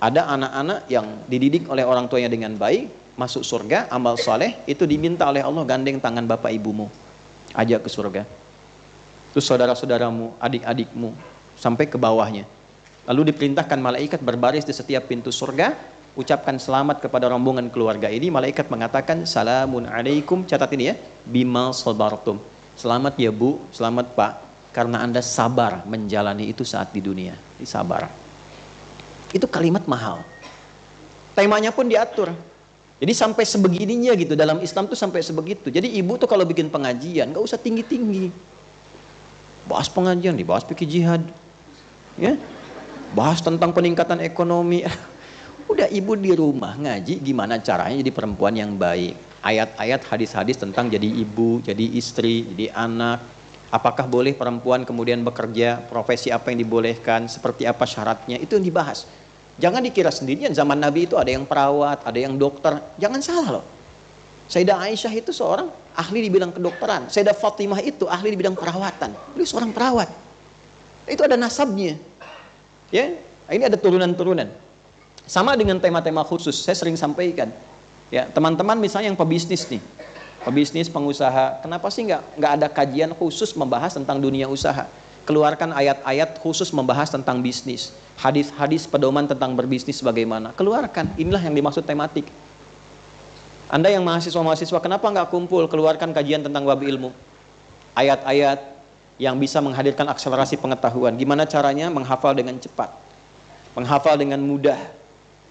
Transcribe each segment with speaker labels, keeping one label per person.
Speaker 1: Ada anak-anak yang dididik oleh orang tuanya dengan baik, masuk surga, amal soleh, itu diminta oleh Allah, gandeng tangan bapak ibumu, ajak ke surga. Terus saudara-saudaramu, adik-adikmu, sampai ke bawahnya. Lalu diperintahkan malaikat berbaris di setiap pintu surga, ucapkan selamat kepada rombongan keluarga ini. Malaikat mengatakan, salamun alaikum, catat ini ya, bima sabartum. Selamat ya bu, selamat pak, karena anda sabar menjalani itu saat di dunia. Sabar. Itu kalimat mahal. Temanya pun diatur. Jadi sampai sebegininya gitu, dalam Islam tuh sampai sebegitu. Jadi ibu tuh kalau bikin pengajian, gak usah tinggi-tinggi. Bahas pengajian, dibahas fikih jihad. Ya, bahas tentang peningkatan ekonomi. Udah ibu di rumah ngaji gimana caranya jadi perempuan yang baik. Ayat-ayat, hadis-hadis tentang jadi ibu, jadi istri, jadi anak. Apakah boleh perempuan kemudian bekerja, profesi apa yang dibolehkan, seperti apa syaratnya, itu yang dibahas. Jangan dikira sendirian, zaman Nabi itu ada yang perawat, ada yang dokter. Jangan salah loh. Sayyidah Aisyah itu seorang ahli di bidang kedokteran. Sayyidah Fatimah itu ahli di bidang perawatan. Beliau seorang perawat. Itu ada nasabnya. Ya, ini ada turunan-turunan. Sama dengan tema-tema khusus, saya sering sampaikan. Ya, teman-teman misalnya yang pebisnis nih. Pebisnis, pengusaha, kenapa sih nggak ada kajian khusus membahas tentang dunia usaha? Keluarkan ayat-ayat khusus membahas tentang bisnis, hadis-hadis pedoman tentang berbisnis bagaimana. Keluarkan, inilah yang dimaksud tematik. Anda yang mahasiswa-mahasiswa, kenapa nggak kumpul? Keluarkan kajian tentang bab ilmu, ayat-ayat yang bisa menghadirkan akselerasi pengetahuan. Gimana caranya menghafal dengan cepat, menghafal dengan mudah.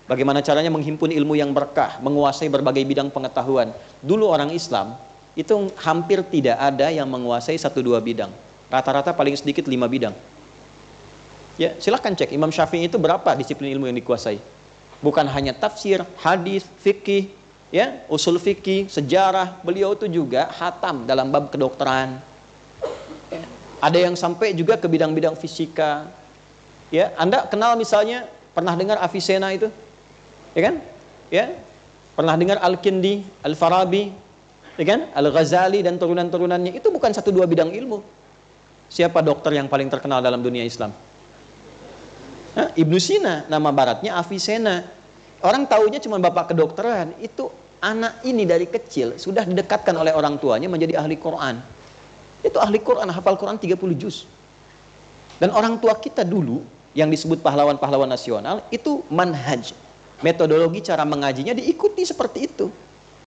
Speaker 1: Bagaimana caranya menghimpun ilmu yang berkah, menguasai berbagai bidang pengetahuan. Dulu orang Islam itu hampir tidak ada yang menguasai 1-2 bidang. Rata-rata paling sedikit 5 bidang. Ya, silahkan cek Imam Syafi'i itu berapa disiplin ilmu yang dikuasai. Bukan hanya tafsir, hadis, fikih, ya, usul fikih, sejarah. Beliau itu juga hatam dalam bab kedokteran. Ya, ada yang sampai juga ke bidang-bidang fisika. Ya, Anda kenal misalnya, pernah dengar Avicenna itu? Ya kan? Ya. Pernah dengar Al-Kindi, Al-Farabi, ya kan? Al-Ghazali dan turunan-turunannya. Itu bukan 1-2 bidang ilmu. Siapa dokter yang paling terkenal dalam dunia Islam? Ibnu Sina, nama baratnya Avicenna. Orang taunya cuma bapak kedokteran. Itu anak ini dari kecil sudah didekatkan oleh orang tuanya menjadi ahli Quran. Itu ahli Quran, hafal Quran 30 juz. Dan orang tua kita dulu yang disebut pahlawan-pahlawan nasional itu manhaj, metodologi cara mengajinya diikuti seperti itu.